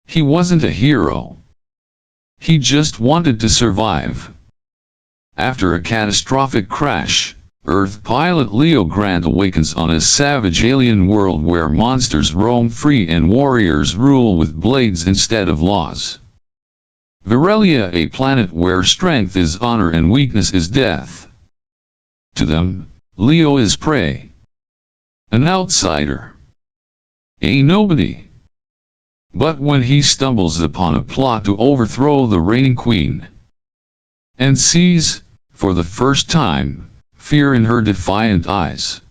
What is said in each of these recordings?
He wasn't a hero. He just wanted to survive. After a catastrophic crash, Earth pilot Leo Grant awakens on a savage alien world where monsters roam free and warriors rule with blades instead of laws. Virellia, a planet where strength is honor and weakness is death. To them, Leo is prey. An outsider. A nobody. But when he stumbles upon a plot to overthrow the reigning queen, and sees, for the first time, fear in her defiant eyes,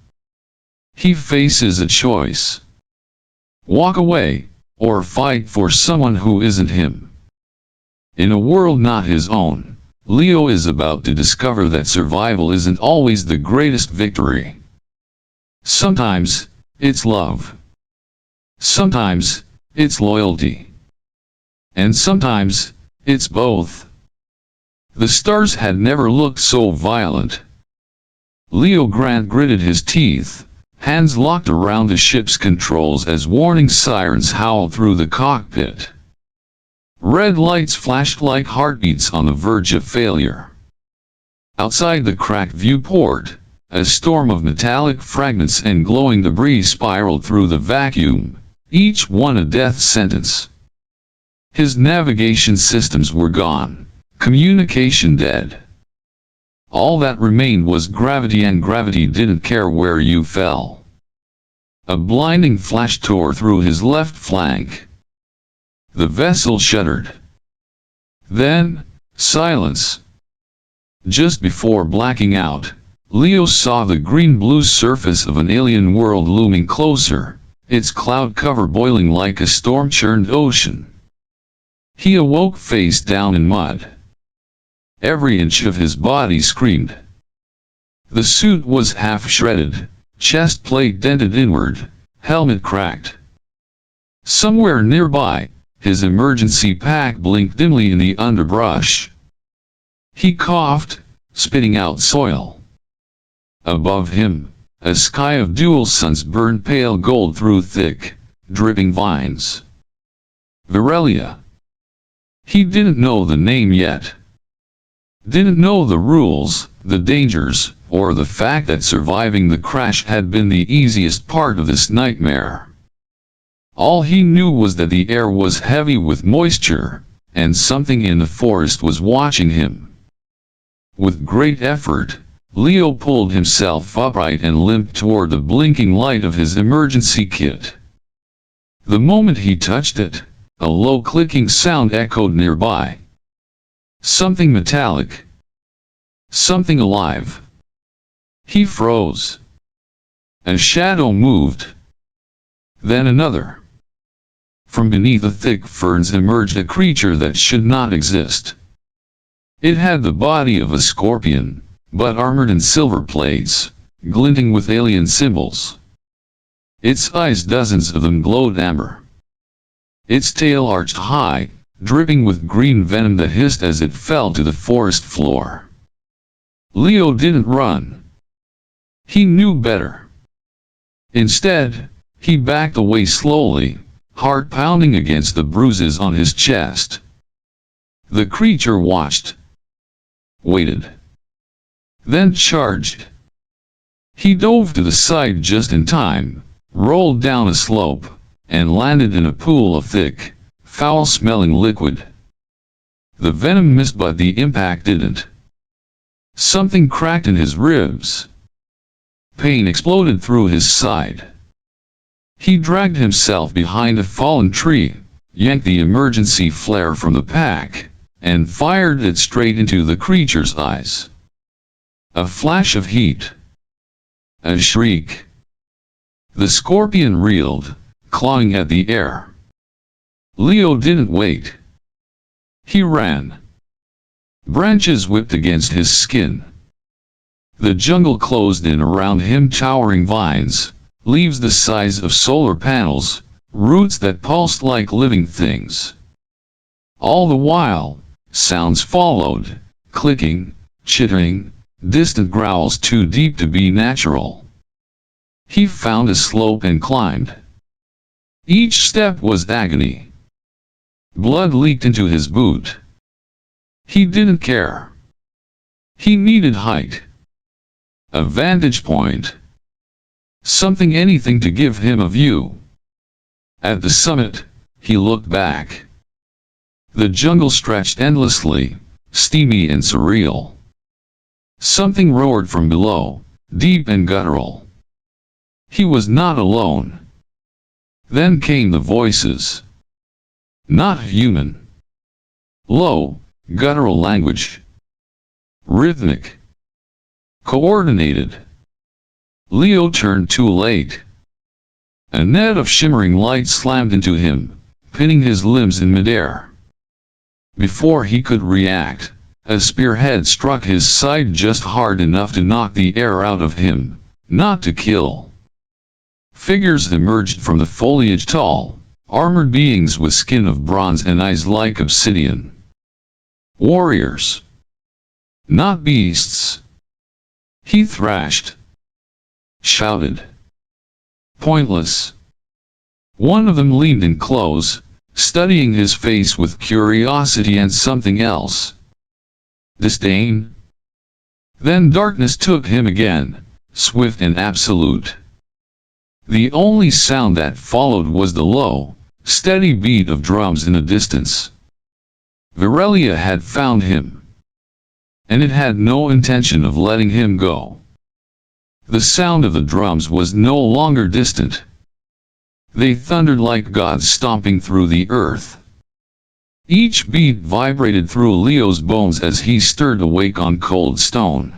he faces a choice. Walk away, or fight for someone who isn't him. In a world not his own, Leo is about to discover that survival isn't always the greatest victory. Sometimes, it's love. Sometimes, it's loyalty. And sometimes, it's both. The stars had never looked so violent. Leo Grant gritted his teeth, hands locked around the ship's controls as warning sirens howled through the cockpit. Red lights flashed like heartbeats on the verge of failure. Outside the cracked viewport, a storm of metallic fragments and glowing debris spiraled through the vacuum, each one a death sentence. His navigation systems were gone, communication dead. All that remained was gravity, and gravity didn't care where you fell. A blinding flash tore through his left flank. The vessel shuddered. Then, silence. Just before blacking out, Leo saw the green-blue surface of an alien world looming closer, its cloud cover boiling like a storm-churned ocean. He awoke face down in mud. Every inch of his body screamed. The suit was half-shredded, chest plate dented inward, helmet cracked. Somewhere nearby, his emergency pack blinked dimly in the underbrush. He coughed, spitting out soil. Above him, a sky of dual suns burned pale gold through thick, dripping vines. Virellia. He didn't know the name yet. Didn't know the rules, the dangers, or the fact that surviving the crash had been the easiest part of this nightmare. All he knew was that the air was heavy with moisture, and something in the forest was watching him. With great effort, Leo pulled himself upright and limped toward the blinking light of his emergency kit. The moment he touched it, a low clicking sound echoed nearby. Something metallic. Something alive. He froze. A shadow moved. Then another. From beneath the thick ferns emerged a creature that should not exist. It had the body of a scorpion, but armored in silver plates, glinting with alien symbols. Its eyes, dozens of them, glowed amber. Its tail arched high, dripping with green venom that hissed as it fell to the forest floor. Leo didn't run. He knew better. Instead, he backed away slowly, heart pounding against the bruises on his chest. The creature watched. Waited. Then charged. He dove to the side just in time, rolled down a slope, and landed in a pool of thick, foul-smelling liquid. The venom missed, but the impact didn't. Something cracked in his ribs. Pain exploded through his side. He dragged himself behind a fallen tree, yanked the emergency flare from the pack, and fired it straight into the creature's eyes. A flash of heat. A shriek. The scorpion reeled, clawing at the air. Leo didn't wait. He ran. Branches whipped against his skin. The jungle closed in around him, towering vines, leaves the size of solar panels, roots that pulsed like living things. All the while, sounds followed, clicking, chittering, distant growls too deep to be natural. He found a slope and climbed. Each step was agony. blood leaked into his boot. He didn't care. He needed height. A vantage point. Anything to give him a view. At the summit, he looked back. The jungle stretched endlessly, steamy and surreal. Something roared from below, deep and guttural. He was not alone. Then came the voices. Not human. Low, guttural language. Rhythmic. Coordinated. Leo turned too late. A net of shimmering light slammed into him, pinning his limbs in midair. Before he could react, a spearhead struck his side just hard enough to knock the air out of him, not to kill. Figures emerged from the foliage, tall, armored beings with skin of bronze and eyes like obsidian. Warriors. Not beasts. He thrashed. Shouted. Pointless. One of them leaned in close, studying his face with curiosity and something else. Disdain? Then darkness took him again, swift and absolute. The only sound that followed was the low, steady beat of drums in the distance. Virellia had found him. And it had no intention of letting him go. The sound of the drums was no longer distant. They thundered like gods stomping through the earth. Each beat vibrated through Leo's bones as he stirred awake on cold stone.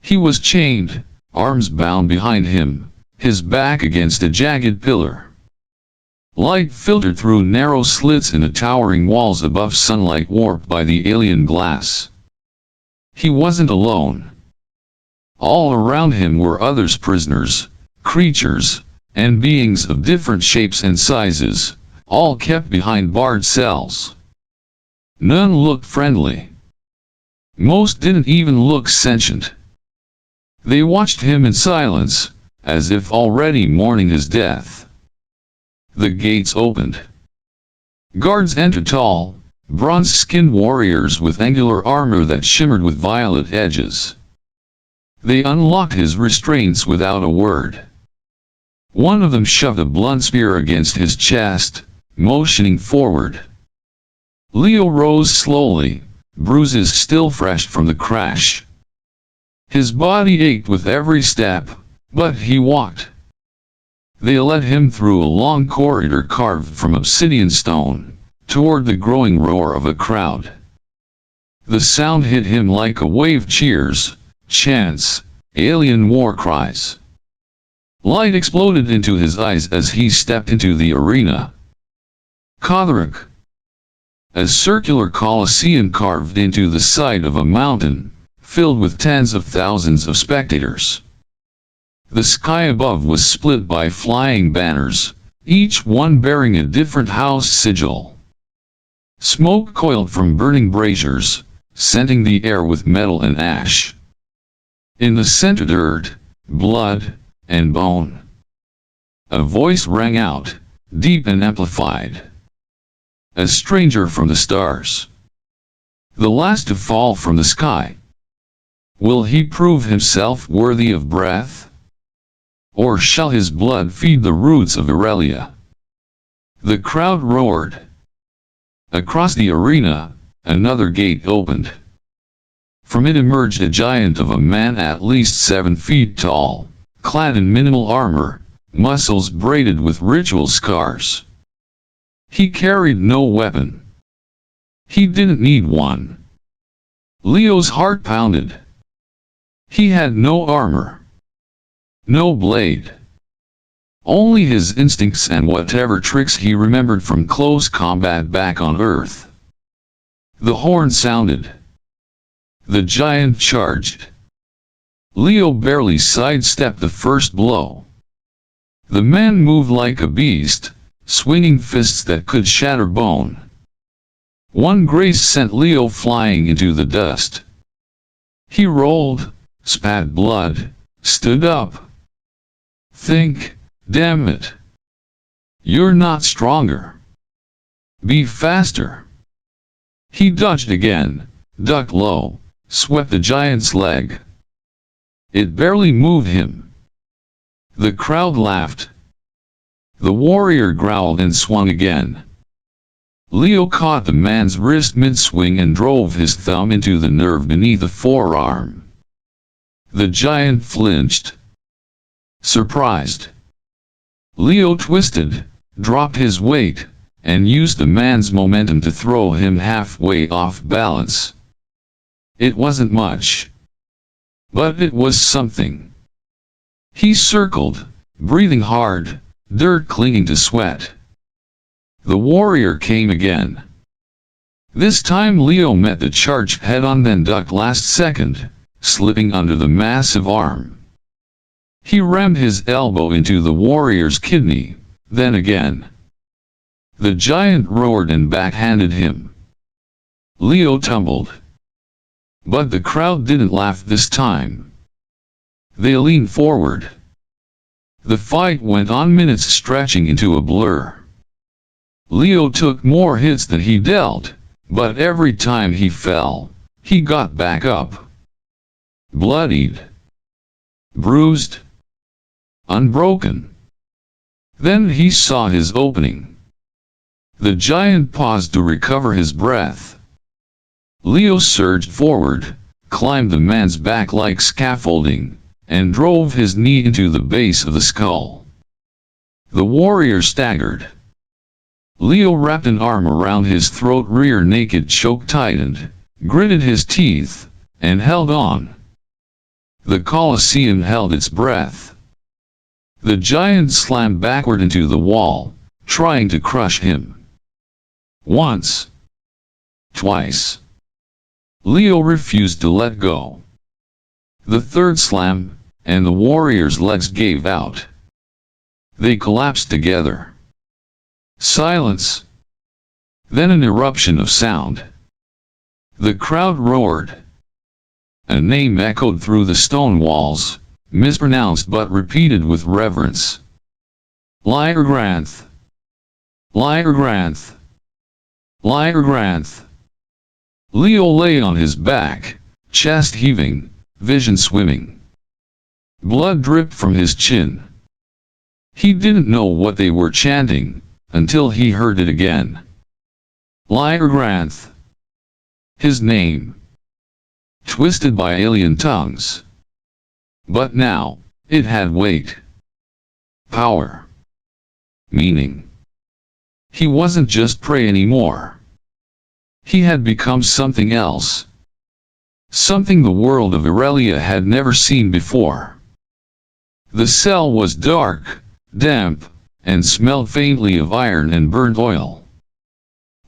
He was chained, arms bound behind him, his back against a jagged pillar. Light filtered through narrow slits in the towering walls above, sunlight warped by the alien glass. He wasn't alone. All around him were others, prisoners, creatures, and beings of different shapes and sizes, all kept behind barred cells. None looked friendly. Most didn't even look sentient. They watched him in silence, as if already mourning his death. The gates opened. Guards entered, tall, bronze-skinned warriors with angular armor that shimmered with violet edges. They unlocked his restraints without a word. One of them shoved a blunt spear against his chest, motioning forward. Leo rose slowly, bruises still fresh from the crash. His body ached with every step, but he walked. They led him through a long corridor carved from obsidian stone, toward the growing roar of a crowd. The sound hit him like a wave: cheers, chants, alien war cries. Light exploded into his eyes as he stepped into the arena. Kotharic. A circular coliseum carved into the side of a mountain, filled with tens of thousands of spectators. The sky above was split by flying banners, each one bearing a different house sigil. Smoke coiled from burning braziers, scenting the air with metal and ash. In the center, dirt, blood, and bone. A voice rang out, deep and amplified. A stranger from the stars. The last to fall from the sky. Will he prove himself worthy of breath? Or shall his blood feed the roots of Virellia? The crowd roared. Across the arena, another gate opened. From it emerged a giant of a man at least 7 feet tall, clad in minimal armor, muscles braided with ritual scars. He carried no weapon. He didn't need one. Leo's heart pounded. He had no armor. No blade. Only his instincts and whatever tricks he remembered from close combat back on Earth. The horn sounded. The giant charged. Leo barely sidestepped the first blow. The man moved like a beast, swinging fists that could shatter bone. One grace sent Leo flying into the dust. He rolled, spat blood, stood up. Think, damn it. You're not stronger. Be faster. He dodged again, ducked low, swept the giant's leg. It barely moved him. The crowd laughed. The warrior growled and swung again. Leo caught the man's wrist mid-swing and drove his thumb into the nerve beneath the forearm. The giant flinched. Surprised. Leo twisted, dropped his weight, and used the man's momentum to throw him halfway off balance. It wasn't much, but it was something. He circled, breathing hard, dirt clinging to sweat. The warrior came again. This time Leo met the charge head-on, then ducked last second, slipping under the massive arm. He rammed his elbow into the warrior's kidney, then again. The giant roared and backhanded him. Leo tumbled. But the crowd didn't laugh this time. They leaned forward. The fight went on, minutes stretching into a blur. Leo took more hits than he dealt, but every time he fell, he got back up. Bloodied. Bruised. Unbroken. Then he saw his opening. The giant paused to recover his breath. Leo surged forward, climbed the man's back like scaffolding, and drove his knee into the base of the skull. The warrior staggered. Leo wrapped an arm around his throat, rear naked choke tightened, gritted his teeth, and held on. The Colosseum held its breath. The giant slammed backward into the wall, trying to crush him. Once. Twice. Leo refused to let go. The third slam, and the warrior's legs gave out. They collapsed together. Silence. Then an eruption of sound. The crowd roared. A name echoed through the stone walls, mispronounced but repeated with reverence. Lyregranth. Lyregranth. Lyregranth. Leo lay on his back, chest heaving, vision swimming. Blood dripped from his chin. He didn't know what they were chanting, until he heard it again. Lyregranth. His name. Twisted by alien tongues. But now, it had weight. Power. Meaning. He wasn't just prey anymore. He had become something else. Something the world of Virellia had never seen before. The cell was dark, damp, and smelled faintly of iron and burnt oil.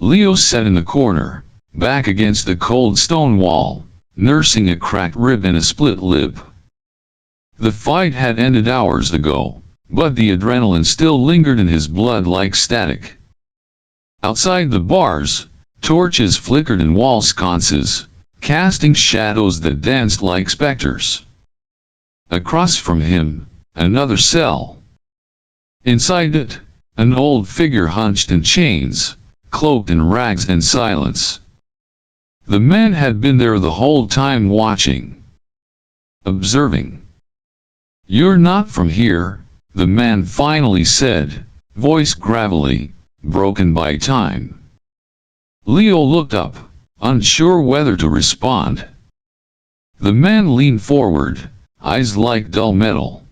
Leo sat in the corner, back against the cold stone wall, nursing a cracked rib and a split lip. The fight had ended hours ago, but the adrenaline still lingered in his blood like static. Outside the bars, torches flickered in wall sconces, casting shadows that danced like specters. Across from him, another cell. Inside it, an old figure hunched in chains, cloaked in rags and silence. The man had been there the whole time, watching. Observing. "You're not from here," the man finally said, voice gravelly, broken by time. Leo looked up, unsure whether to respond. The man leaned forward, eyes like dull metal.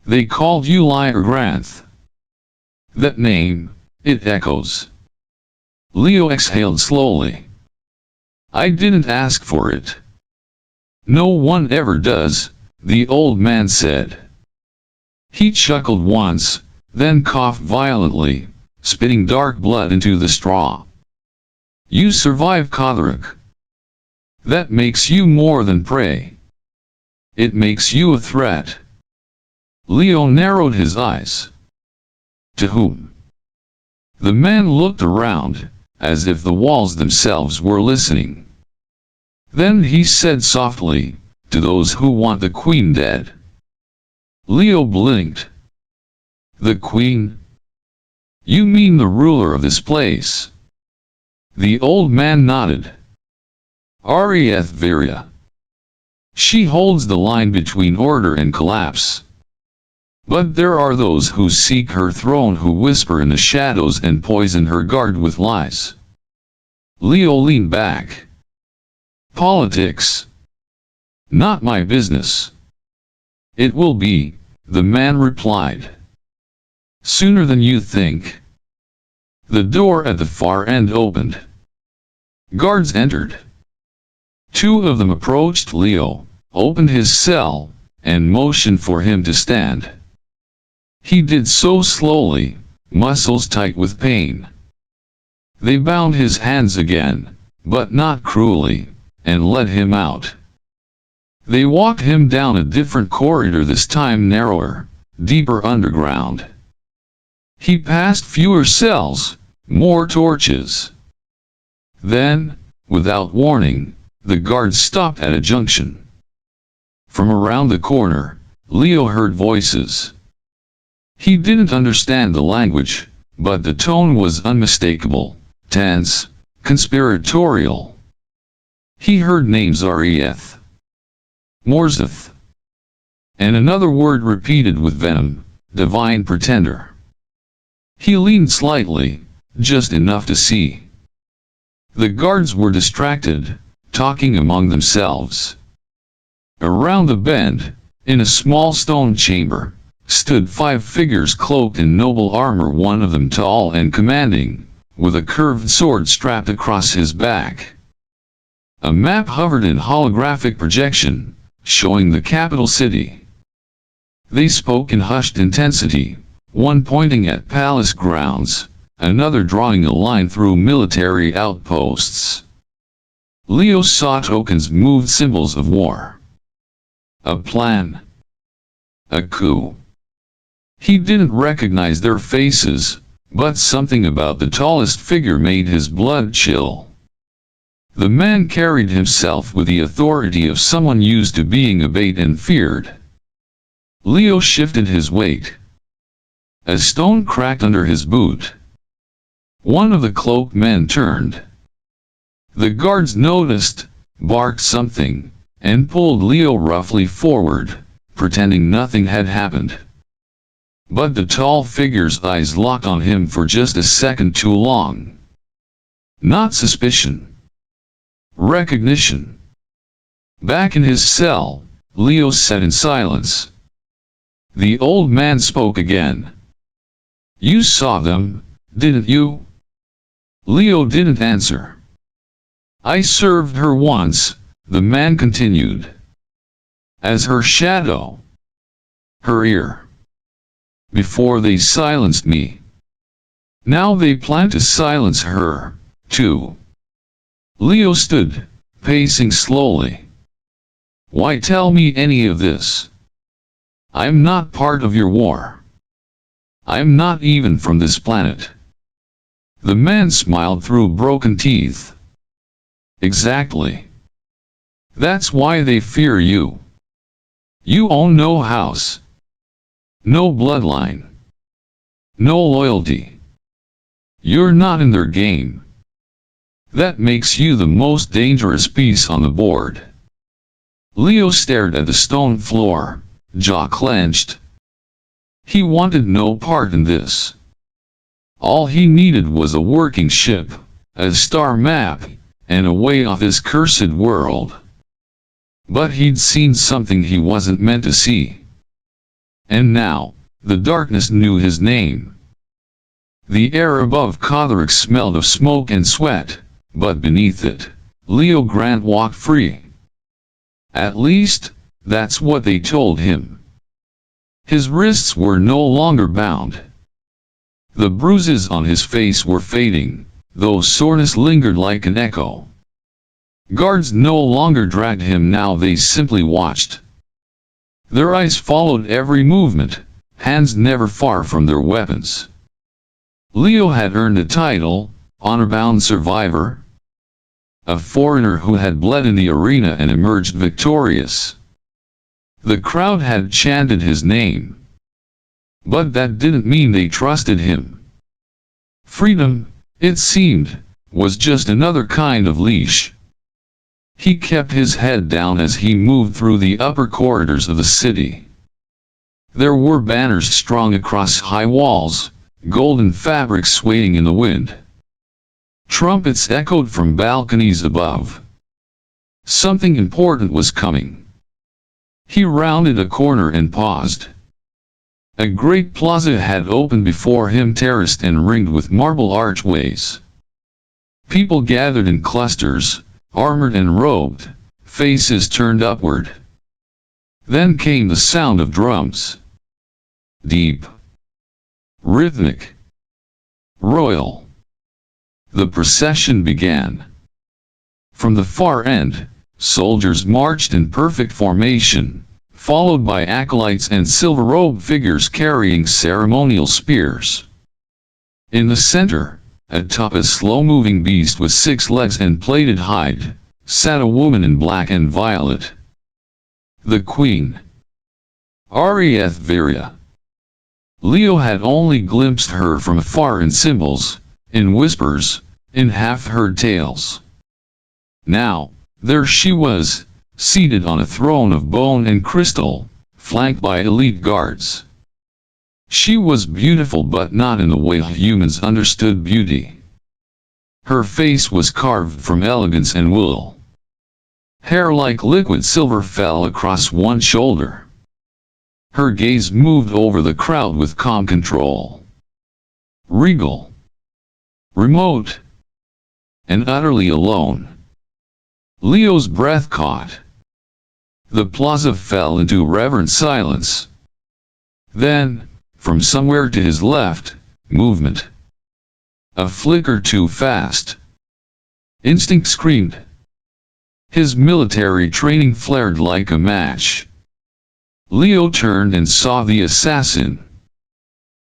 "They called you Lyregranth." "That name, it echoes." Leo exhaled slowly. "I didn't ask for it." "No one ever does," the old man said. He chuckled once, then coughed violently, spitting dark blood into the straw. "You survived Kodrak. That makes you more than prey. It makes you a threat." Leo narrowed his eyes. "To whom?" The man looked around, as if the walls themselves were listening. Then he said softly, "To those who want the queen dead." Leo blinked. "The queen?" You mean the ruler of this place? The old man nodded. Ref Virellia. She holds the line between order and collapse. But there are those who seek her throne, who whisper in the shadows and poison her guard with lies. Leo leaned back. Politics? Not my business. It will be, the man replied. Sooner than you think. The door at the far end opened. Guards entered. Two of them approached Leo, opened his cell, and motioned for him to stand. He did so slowly, muscles tight with pain. They bound his hands again, but not cruelly, and led him out. They walked him down a different corridor, this time narrower, deeper underground. He passed fewer cells, more torches. Then, without warning, the guards stopped at a junction. From around the corner, Leo heard voices. He didn't understand the language, but the tone was unmistakable, tense, conspiratorial. He heard names Arieth, Morzeth, and another word repeated with venom, divine pretender. He leaned slightly, just enough to see. The guards were distracted, talking among themselves. Around the bend, in a small stone chamber, stood 5 figures cloaked in noble armor, one of them tall and commanding, with a curved sword strapped across his back. A map hovered in holographic projection, showing the capital city. They spoke in hushed intensity, one pointing at palace grounds, another drawing a line through military outposts. Leo saw tokens, moved symbols of war. A plan. A coup. He didn't recognize their faces, but something about the tallest figure made his blood chill. The man carried himself with the authority of someone used to being obeyed and feared. Leo shifted his weight. A stone cracked under his boot. One of the cloaked men turned. The guards noticed, barked something, and pulled Leo roughly forward, pretending nothing had happened. But the tall figure's eyes locked on him for just a second too long. Not suspicion. Recognition. Back in his cell, Leo sat in silence. The old man spoke again. You saw them, didn't you? Leo didn't answer. I served her once, the man continued. As her shadow. Her ear. Before they silenced me. Now they plan to silence her, too. Leo stood, pacing slowly. Why tell me any of this? I'm not part of your war. I'm not even from this planet. The man smiled through broken teeth. Exactly. That's why they fear you. You own no house. No bloodline. No loyalty. You're not in their game. That makes you the most dangerous piece on the board. Leo stared at the stone floor, jaw clenched. He wanted no part in this. All he needed was a working ship, a star map, and a way off this cursed world. But he'd seen something he wasn't meant to see. And now, the darkness knew his name. The air above Kotharic smelled of smoke and sweat, but beneath it, Leo Grant walked free. At least, that's what they told him. His wrists were no longer bound. The bruises on his face were fading, though soreness lingered like an echo. Guards no longer dragged him, now they simply watched. Their eyes followed every movement, hands never far from their weapons. Leo had earned a title, honor-bound survivor. A foreigner who had bled in the arena and emerged victorious. The crowd had chanted his name. But that didn't mean they trusted him. Freedom, it seemed, was just another kind of leash. He kept his head down as he moved through the upper corridors of the city. There were banners strung across high walls, golden fabric swaying in the wind. Trumpets echoed from balconies above. Something important was coming. He rounded a corner and paused. A great plaza had opened before him, terraced and ringed with marble archways. People gathered in clusters, armored and robed, faces turned upward. Then came the sound of drums. Deep, rhythmic, royal. The procession began. From the far end, soldiers marched in perfect formation, followed by acolytes and silver-robed figures carrying ceremonial spears. In the center, atop a slow-moving beast with 6 legs and plaited hide, sat a woman in black and violet. The queen. Arieth Virellia. Leo had only glimpsed her from afar in symbols, in whispers, in half-heard tales. Now, there she was, seated on a throne of bone and crystal, flanked by elite guards. She was beautiful, but not in the way humans understood beauty. Her face was carved from elegance and wool. Hair like liquid silver fell across one shoulder. Her gaze moved over the crowd with calm control. Regal. Remote. And utterly alone. Leo's breath caught. The plaza fell into reverent silence. Then, from somewhere to his left, movement. A flicker too fast. Instinct screamed. His military training flared like a match. Leo turned and saw the assassin.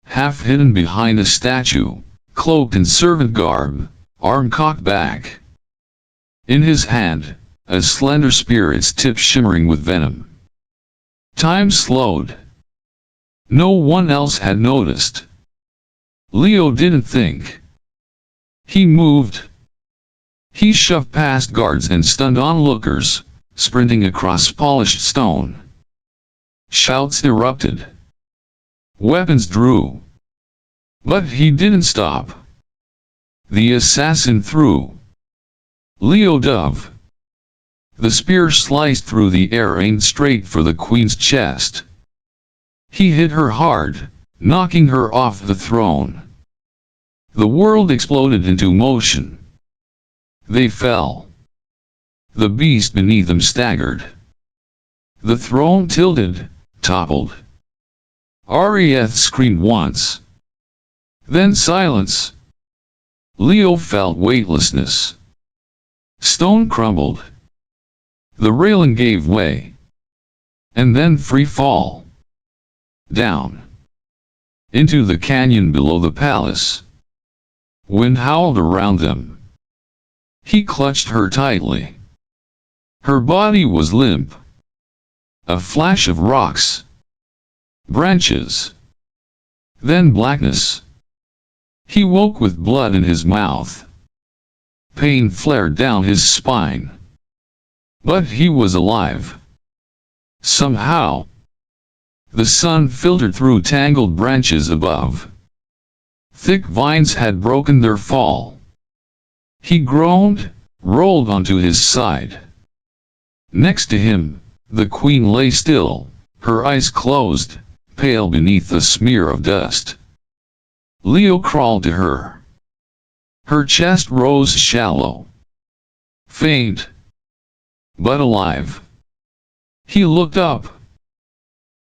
Half hidden behind a statue, cloaked in servant garb, arm cocked back. In his hand, a slender spear, its tip shimmering with venom. Time slowed. No one else had noticed. Leo didn't think. He moved. He shoved past guards and stunned onlookers, sprinting across polished stone. Shouts erupted. Weapons drew. But he didn't stop. The assassin threw. Leo dove. The spear sliced through the air, aimed straight for the queen's chest. He hit her hard, knocking her off the throne. The world exploded into motion. They fell. The beast beneath them staggered. The throne tilted, toppled. Arieth screamed once. Then silence. Leo felt weightlessness. Stone crumbled. The railing gave way. And then free fall. Down. Into the canyon below the palace. Wind howled around them. He clutched her tightly. Her body was limp. A flash of rocks. Branches. Then blackness. He woke with blood in his mouth. Pain flared down his spine. But he was alive. Somehow. The sun filtered through tangled branches above. Thick vines had broken their fall. He groaned, rolled onto his side. Next to him, the queen lay still, her eyes closed, pale beneath a smear of dust. Leo crawled to her. Her chest rose shallow. Faint. But alive. He looked up.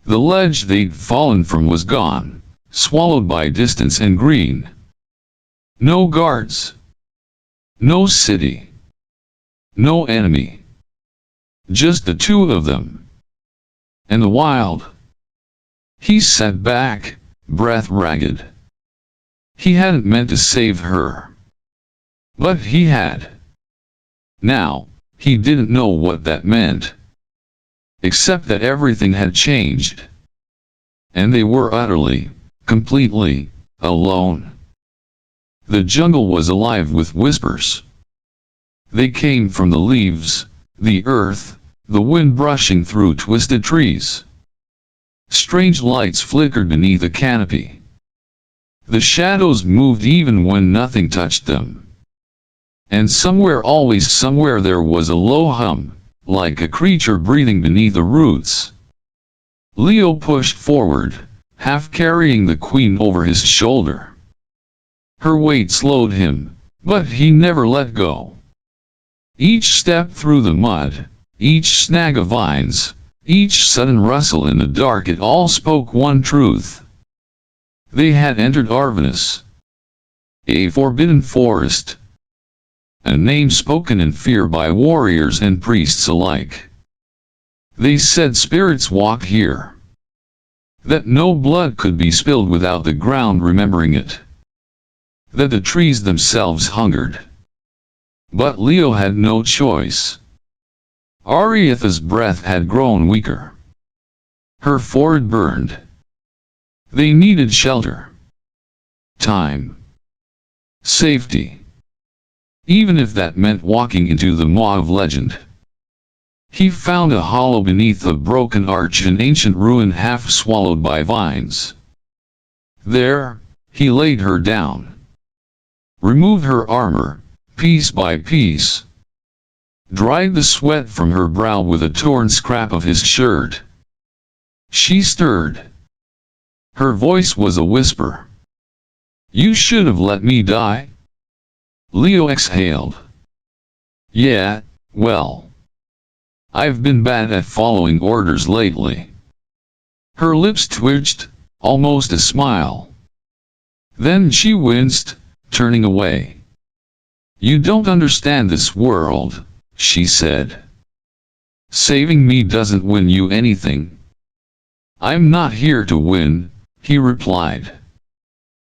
The ledge they'd fallen from was gone, swallowed by distance and green. No guards. No city. No enemy. Just the two of them. And the wild. He sat back, breath ragged. He hadn't meant to save her. But he had. Now, he didn't know what that meant. Except that everything had changed. And they were utterly, completely, alone. The jungle was alive with whispers. They came from the leaves, the earth, the wind brushing through twisted trees. Strange lights flickered beneath the canopy. The shadows moved even when nothing touched them. And somewhere, always somewhere, there was a low hum, like a creature breathing beneath the roots. Leo pushed forward, half carrying the queen over his shoulder. Her weight slowed him, but he never let go. Each step through the mud, each snag of vines, each sudden rustle in the dark, it all spoke one truth. They had entered Arvanus, a forbidden forest, a name spoken in fear by warriors and priests alike. They said spirits walk here, that no blood could be spilled without the ground remembering it, that the trees themselves hungered. But Leo had no choice. Arietha's breath had grown weaker. Her forehead burned. They needed shelter, time, safety, even if that meant walking into the maw of legend. He found a hollow beneath a broken arch, an ancient ruin half swallowed by vines. There, he laid her down, removed her armor, piece by piece, dried the sweat from her brow with a torn scrap of his shirt. She stirred. Her voice was a whisper. "You should have let me die." Leo exhaled. "Yeah, well, I've been bad at following orders lately." Her lips twitched, almost a smile. Then she winced, turning away. "You don't understand this world," she said. "Saving me doesn't win you anything." "I'm not here to win," he replied.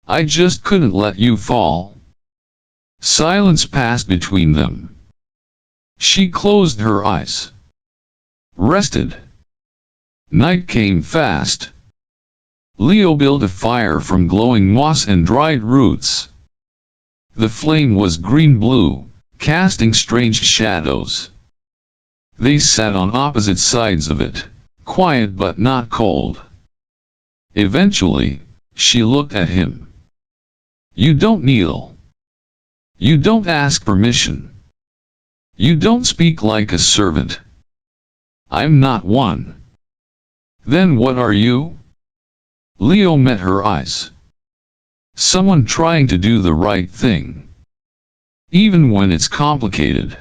"I just couldn't let you fall." Silence passed between them. She closed her eyes, rested. Night came fast. Leo built a fire from glowing moss and dried roots. The flame was green-blue, casting strange shadows. They sat on opposite sides of it, quiet but not cold. Eventually, she looked at him. "You don't kneel. You don't ask permission. You don't speak like a servant. I'm not one. Then what are you?" Leo met her eyes. "Someone trying to do the right thing, even when it's complicated."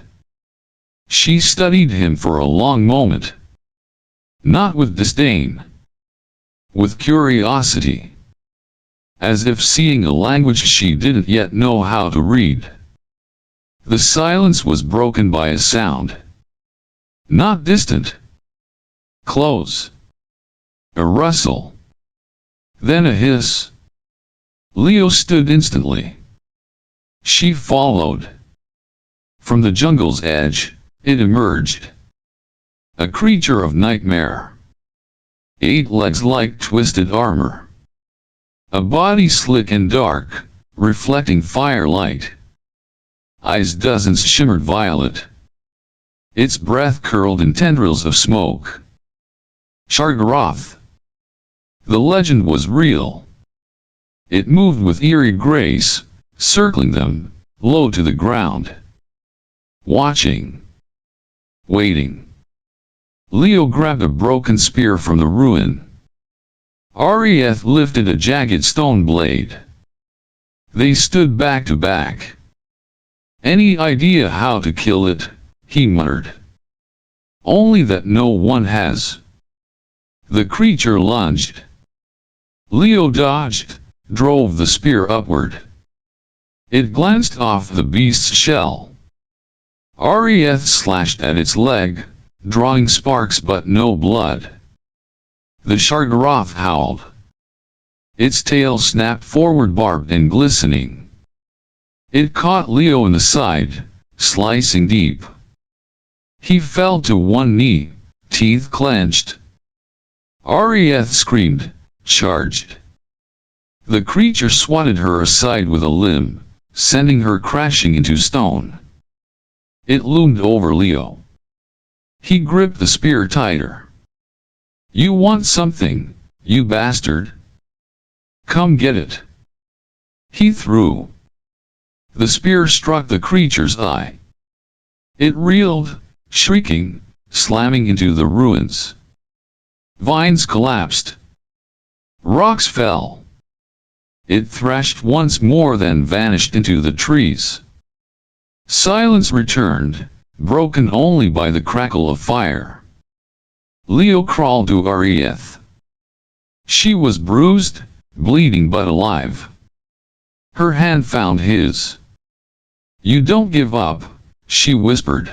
She studied him for a long moment. Not with disdain, with curiosity, as if seeing a language she didn't yet know how to read. The silence was broken by a sound. Not distant. Close. A rustle. Then a hiss. Leo stood instantly. She followed. From the jungle's edge, it emerged. A creature of nightmare. 8 legs like twisted armor. A body slick and dark, reflecting firelight. Eyes dozens shimmered violet. Its breath curled in tendrils of smoke. Shargaroth. The legend was real. It moved with eerie grace, circling them, low to the ground. Watching. Waiting. Leo grabbed a broken spear from the ruin. Arieth lifted a jagged stone blade. They stood back to back. "Any idea how to kill it?" he muttered. "Only that no one has." The creature lunged. Leo dodged, drove the spear upward. It glanced off the beast's shell. Arieth slashed at its leg, drawing sparks but no blood. The Shargaroth howled. Its tail snapped forward, barbed and glistening. It caught Leo in the side, slicing deep. He fell to one knee, teeth clenched. Arieth screamed, charged. The creature swatted her aside with a limb, sending her crashing into stone. It loomed over Leo. He gripped the spear tighter. "You want something, you bastard? Come get it." He threw. The spear struck the creature's eye. It reeled, shrieking, slamming into the ruins. Vines collapsed. Rocks fell. It thrashed once more, then vanished into the trees. Silence returned, broken only by the crackle of fire. Leo crawled to Arieth. She was bruised, bleeding but alive. Her hand found his. "You don't give up," she whispered.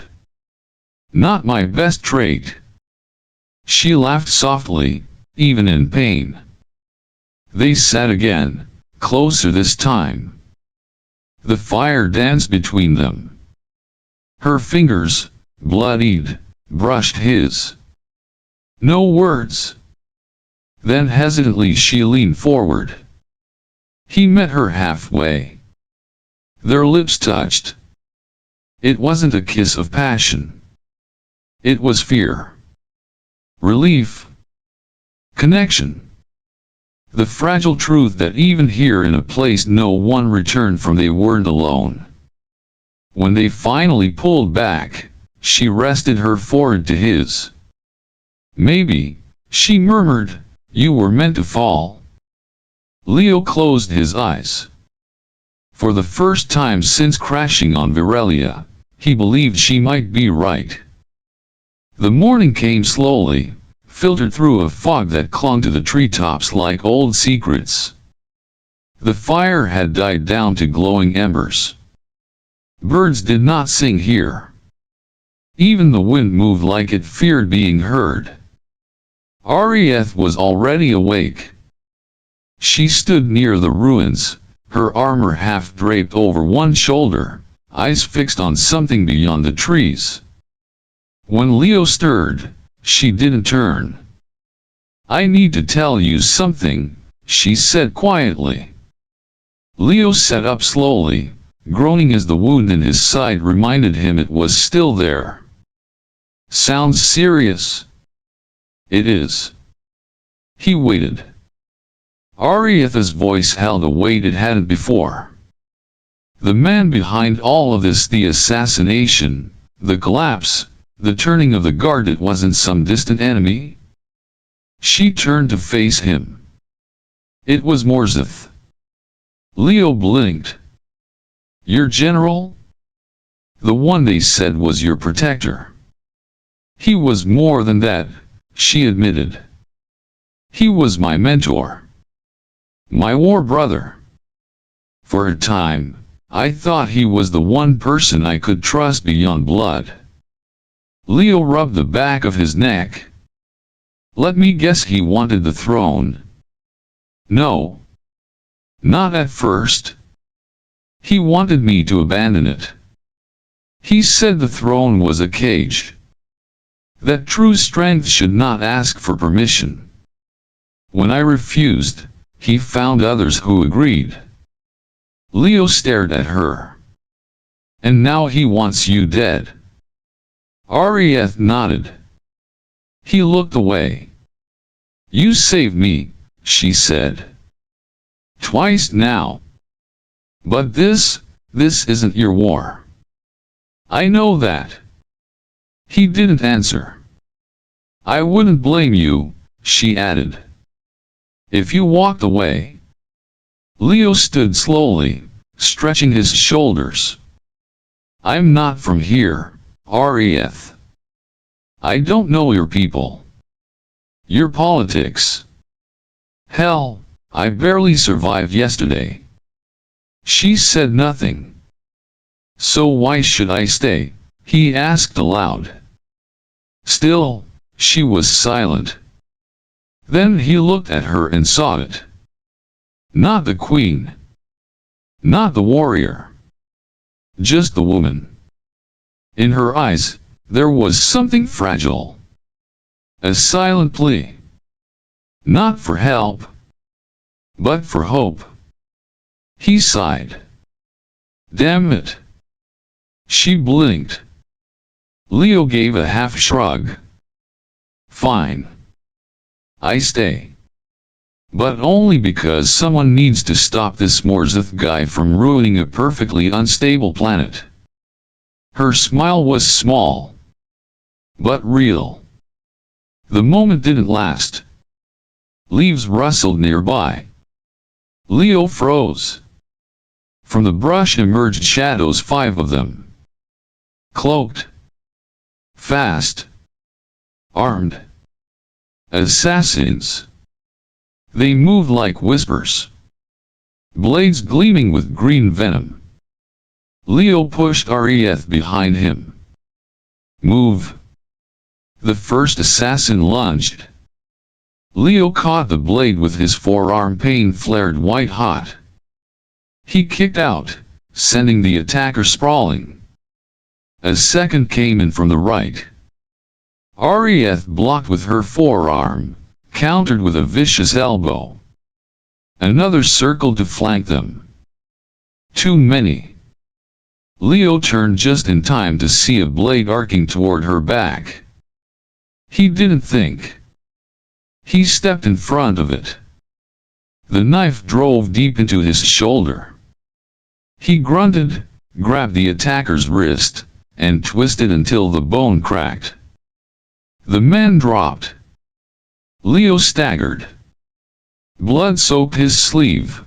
"Not my best trait." She laughed softly, even in pain. They sat again, closer this time. The fire danced between them. Her fingers, bloodied, brushed his. No words. Then hesitantly she leaned forward. He met her halfway. Their lips touched. It wasn't a kiss of passion. It was fear. Relief. Connection. The fragile truth that even here in a place no one returned from, they weren't alone. When they finally pulled back, she rested her forehead to his. "Maybe," she murmured, "you were meant to fall." Leo closed his eyes. For the first time since crashing on Virellia, he believed she might be right. The morning came slowly, filtered through a fog that clung to the treetops like old secrets. The fire had died down to glowing embers. Birds did not sing here. Even the wind moved like it feared being heard. Arieth was already awake. She stood near the ruins, her armor half draped over one shoulder, eyes fixed on something beyond the trees. When Leo stirred, she didn't turn. "I need to tell you something," she said quietly. Leo sat up slowly, groaning as the wound in his side reminded him it was still there. "Sounds serious." "It is." He waited. Arieth's voice held a weight it hadn't before. "The man behind all of this, the assassination, the collapse, the turning of the guard, it wasn't some distant enemy?" She turned to face him. "It was Morzith." Leo blinked. "Your general? The one they said was your protector." "He was more than that," she admitted. "He was my mentor. My war brother. For a time, I thought he was the one person I could trust beyond blood." Leo rubbed the back of his neck. "Let me guess, he wanted the throne." "No. Not at first. He wanted me to abandon it. He said the throne was a cage. That true strength should not ask for permission. When I refused, he found others who agreed." Leo stared at her. "And now he wants you dead." Arieth nodded. He looked away. "You saved me," she said. "Twice now. But this isn't your war." "I know that." He didn't answer. "I wouldn't blame you," she added, "if you walked away." Leo stood slowly, stretching his shoulders. "I'm not from here, Arieth. I don't know your people. Your politics. Hell, I barely survived yesterday." She said nothing. "So why should I stay?" he asked aloud. Still, she was silent. Then he looked at her and saw it. Not the queen. Not the warrior. Just the woman. In her eyes, there was something fragile. A silent plea. Not for help, but for hope. He sighed. Damn it. She blinked. Leo gave a half shrug. Fine. I stay. But only because someone needs to stop this Morzith guy from ruining a perfectly unstable planet. Her smile was small, but real. The moment didn't last. Leaves rustled nearby. Leo froze. From the brush emerged shadows, 5 of them. Cloaked. Fast. Armed. Assassins. They moved like whispers. Blades gleaming with green venom. Leo pushed Arieth behind him. Move. The first assassin lunged. Leo caught the blade with his forearm, pain flared white hot. He kicked out, sending the attacker sprawling. A second came in from the right. Arieth blocked with her forearm, countered with a vicious elbow. Another circled to flank them. Too many. Leo turned just in time to see a blade arcing toward her back. He didn't think. He stepped in front of it. The knife drove deep into his shoulder. He grunted, grabbed the attacker's wrist, and twisted until the bone cracked. The man dropped. Leo staggered. Blood soaked his sleeve.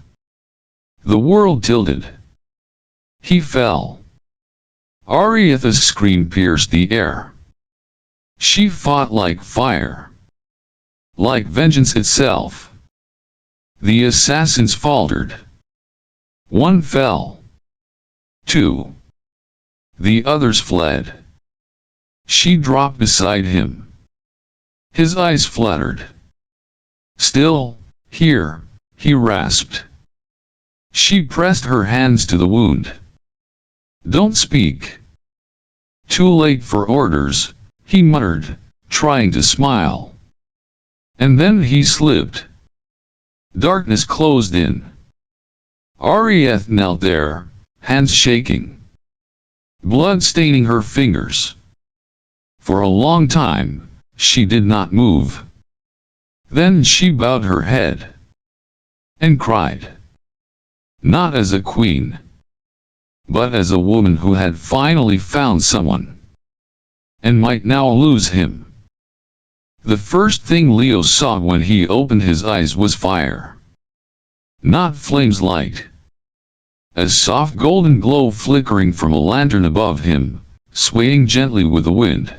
The world tilted. He fell. Arietha's scream pierced the air. She fought like fire. Like vengeance itself. The assassins faltered. 1 fell. 2. The others fled. She dropped beside him. His eyes fluttered. Still, here, he rasped. She pressed her hands to the wound. Don't speak. Too late for orders, he muttered, trying to smile. And then he slipped. Darkness closed in. Arieth knelt there, hands shaking. Blood staining her fingers. For a long time, she did not move. Then she bowed her head. And cried. Not as a queen. But as a woman who had finally found someone. And might now lose him. The first thing Leo saw when he opened his eyes was fire. Not flames, light. A soft golden glow flickering from a lantern above him, swaying gently with the wind.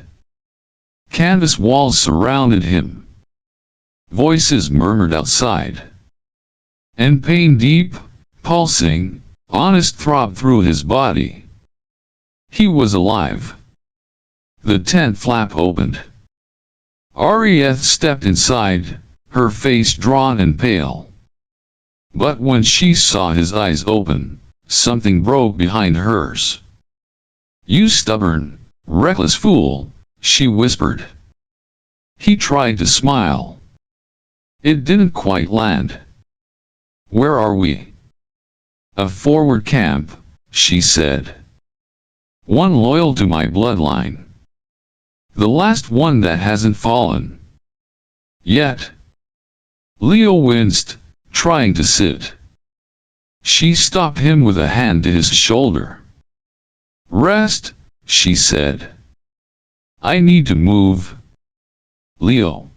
Canvas walls surrounded him. Voices murmured outside. And pain, deep, pulsing, honest, throbbed through his body. He was alive. The tent flap opened. Arieth stepped inside, her face drawn and pale. But when she saw his eyes open, something broke behind hers. You stubborn, reckless fool, she whispered. He tried to smile. It didn't quite land. Where are we? A forward camp, she said. One loyal to my bloodline. The last one that hasn't fallen. Yet. Leo winced, trying to sit. She stopped him with a hand to his shoulder. Rest, she said. I need to move. Leo.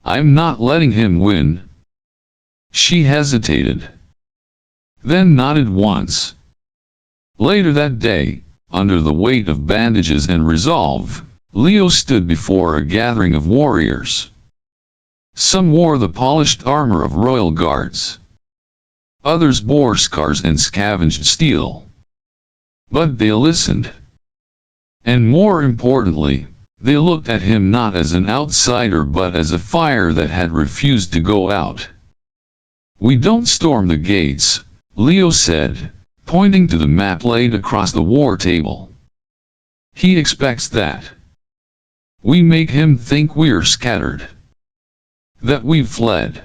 I'm not letting him win. She hesitated. Then nodded once. Later that day, under the weight of bandages and resolve, Leo stood before a gathering of warriors. Some wore the polished armor of royal guards. Others bore scars and scavenged steel. But they listened. And more importantly, they looked at him not as an outsider but as a fire that had refused to go out. We don't storm the gates, Leo said, pointing to the map laid across the war table. He expects that. We make him think we're scattered. That we've fled.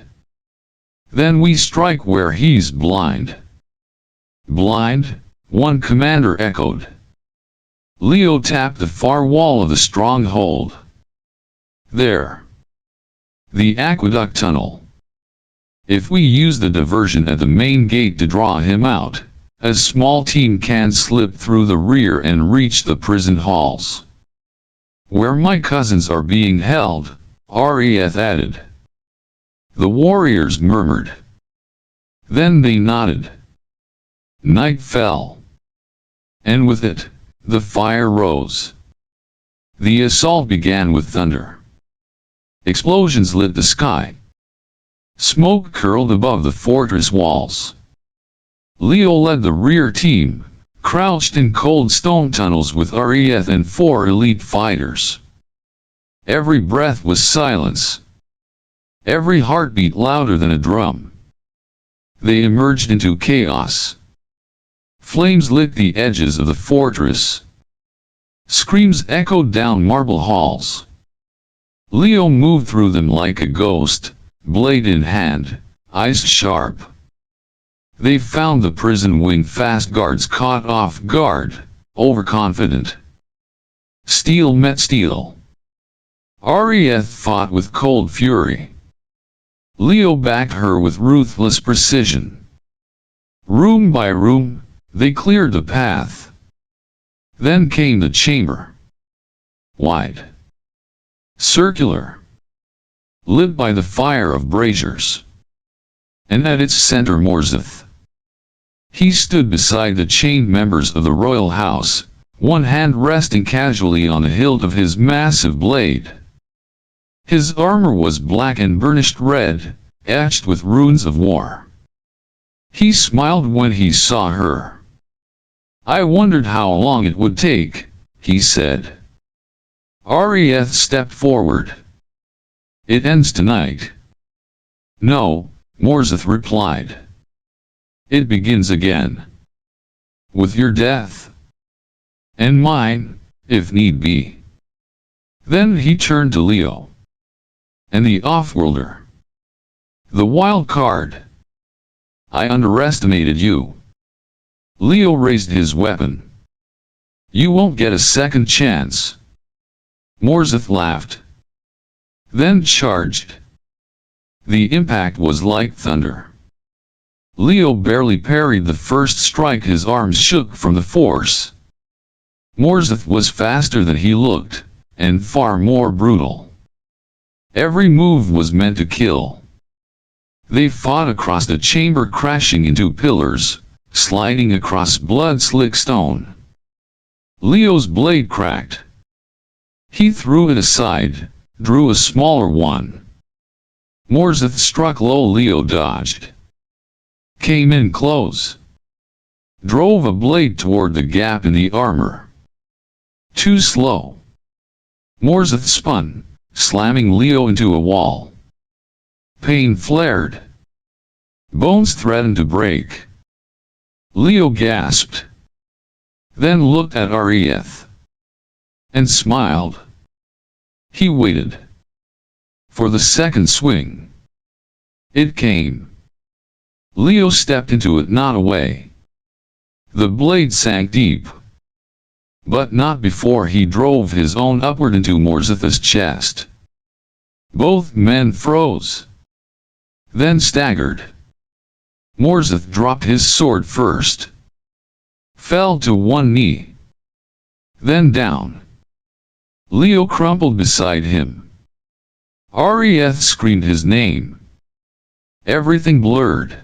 Then we strike where he's blind. Blind, one commander echoed. Leo tapped the far wall of the stronghold. There. The aqueduct tunnel. If we use the diversion at the main gate to draw him out, a small team can slip through the rear and reach the prison halls. Where my cousins are being held, Arieth added. The warriors murmured. Then they nodded. Night fell. And with it, the fire rose. The assault began with thunder. Explosions lit the sky. Smoke curled above the fortress walls. Leo led the rear team, crouched in cold stone tunnels with Arieth and 4 elite fighters. Every breath was silence. Every heartbeat louder than a drum. They emerged into chaos. Flames lit the edges of the fortress. Screams echoed down marble halls. Leo moved through them like a ghost, blade in hand, eyes sharp. They found the prison wing fast guards caught off guard, overconfident. Steel met steel. Arieth fought with cold fury. Leo backed her with ruthless precision. Room by room, they cleared the path. Then came the chamber. Wide. Circular. Lit by the fire of braziers. And at its center Morzith. He stood beside the chained members of the royal house, one hand resting casually on the hilt of his massive blade. His armor was black and burnished red, etched with runes of war. He smiled when he saw her. I wondered how long it would take, he said. Arieth stepped forward. It ends tonight. No, Morzith replied. It begins again. With your death. And mine, if need be. Then he turned to Leo. And the offworlder. The wild card. I underestimated you. Leo raised his weapon. You won't get a second chance. Morzith laughed. Then charged. The impact was like thunder. Leo barely parried the first strike. His arms shook from the force. Morzith was faster than he looked, and far more brutal. Every move was meant to kill. They fought across the chamber, crashing into pillars, sliding across blood-slick stone. Leo's blade cracked. He threw it aside, drew a smaller one. Morzith struck low. Leo dodged. Came in close. Drove a blade toward the gap in the armor. Too slow. Morzith spun, slamming Leo into a wall. Pain flared. Bones threatened to break. Leo gasped. Then looked at Arieth. And smiled. He waited. For the second swing. It came. Leo stepped into it, not away. The blade sank deep. But not before he drove his own upward into Morzith's chest. Both men froze. Then staggered. Morzith dropped his sword first. Fell to one knee. Then down. Leo crumpled beside him. Arieth screamed his name. Everything blurred.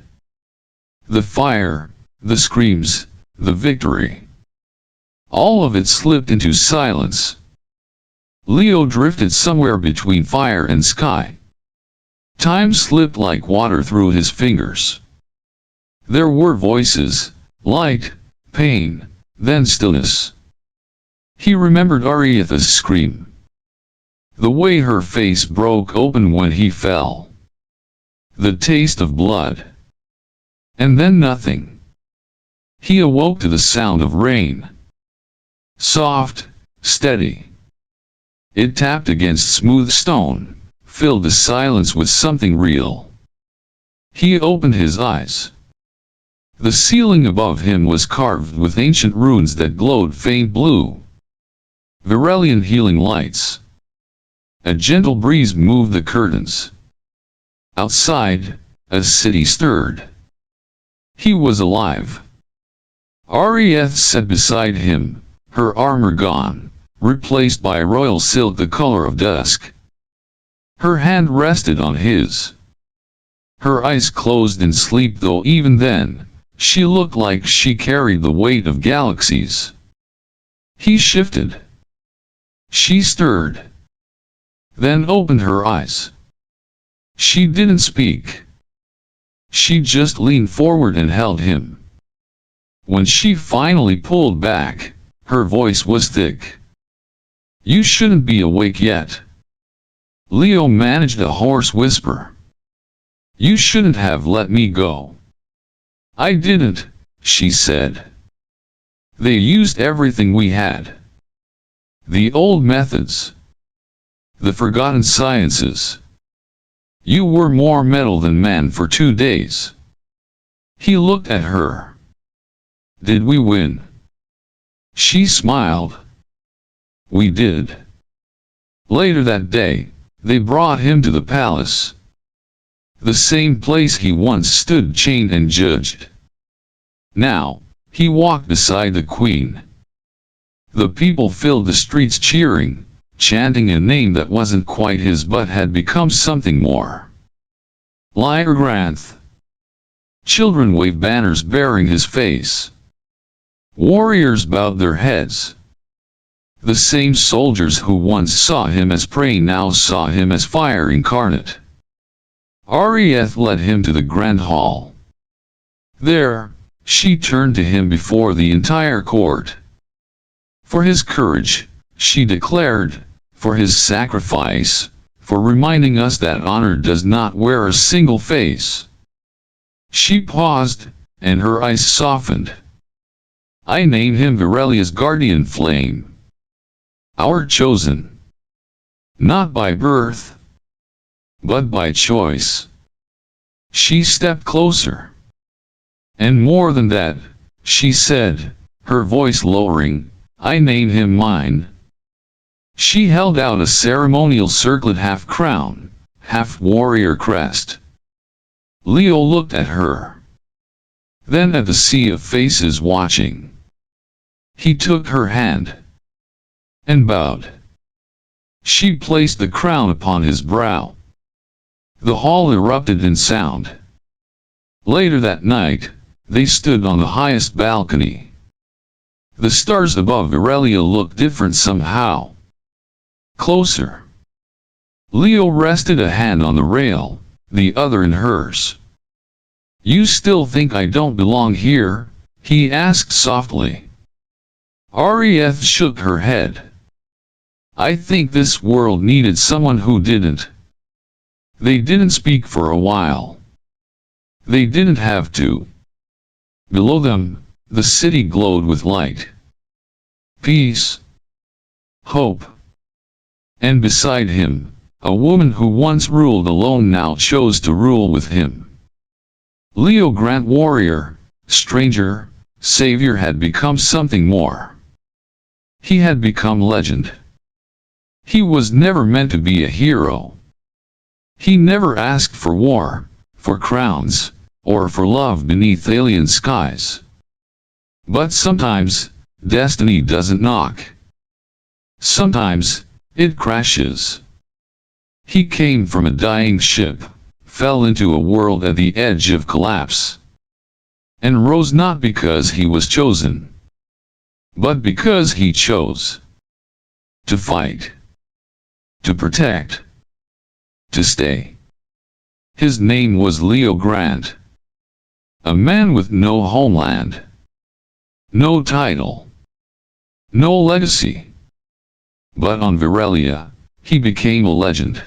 The fire, the screams, the victory. All of it slipped into silence. Leo drifted somewhere between fire and sky. Time slipped like water through his fingers. There were voices, light, pain, then stillness. He remembered Arieth's scream. The way her face broke open when he fell. The taste of blood. And then nothing. He awoke to the sound of rain. Soft, steady. It tapped against smooth stone, filled the silence with something real. He opened his eyes. The ceiling above him was carved with ancient runes that glowed faint blue. Virelian healing lights. A gentle breeze moved the curtains. Outside, a city stirred. He was alive. Arieth sat beside him, her armor gone, replaced by royal silk the color of dusk. Her hand rested on his. Her eyes closed in sleep, though even then, she looked like she carried the weight of galaxies. He shifted. She stirred. Then opened her eyes. She didn't speak. She just leaned forward and held him. When she finally pulled back, her voice was thick. "You shouldn't be awake yet." Leo managed a hoarse whisper. "You shouldn't have let me go." "I didn't," she said. "They used everything we had. The old methods. The forgotten sciences. You were more metal than man for 2 days." He looked at her. "Did we win?" She smiled. "We did." Later that day, they brought him to the palace. The same place he once stood chained and judged. Now, he walked beside the queen. The people filled the streets cheering, chanting a name that wasn't quite his but had become something more. Lyregranth. Children waved banners bearing his face. Warriors bowed their heads. The same soldiers who once saw him as prey now saw him as fire incarnate. Arieth led him to the grand hall. There, she turned to him before the entire court. For his courage, she declared, for his sacrifice, for reminding us that honor does not wear a single face. She paused, and her eyes softened. "I name him Virellia's guardian flame. Our chosen. Not by birth, but by choice." She stepped closer. "And more than that," she said, her voice lowering, "I name him mine." She held out a ceremonial circlet, half crown, half warrior crest. Leo looked at her. Then at the sea of faces watching. He took her hand. And bowed. She placed the crown upon his brow. The hall erupted in sound. Later that night, they stood on the highest balcony. The stars above Virellia looked different somehow. Closer. Leo rested a hand on the rail, the other in hers. "You still think I don't belong here?" he asked softly. Arieth shook her head. "I think this world needed someone who didn't." They didn't speak for a while. They didn't have to. Below them, the city glowed with light. Peace. Hope. And beside him, a woman who once ruled alone now chose to rule with him. Leo Grant, warrior, stranger, savior, had become something more. He had become legend. He was never meant to be a hero. He never asked for war, for crowns, or for love beneath alien skies. But sometimes, destiny doesn't knock. Sometimes, it crashes. He came from a dying ship, fell into a world at the edge of collapse, and rose not because he was chosen, but because he chose to fight, to protect, to stay. His name was Leo Grant, a man with no homeland, no title, no legacy. But on Virellia, he became a legend.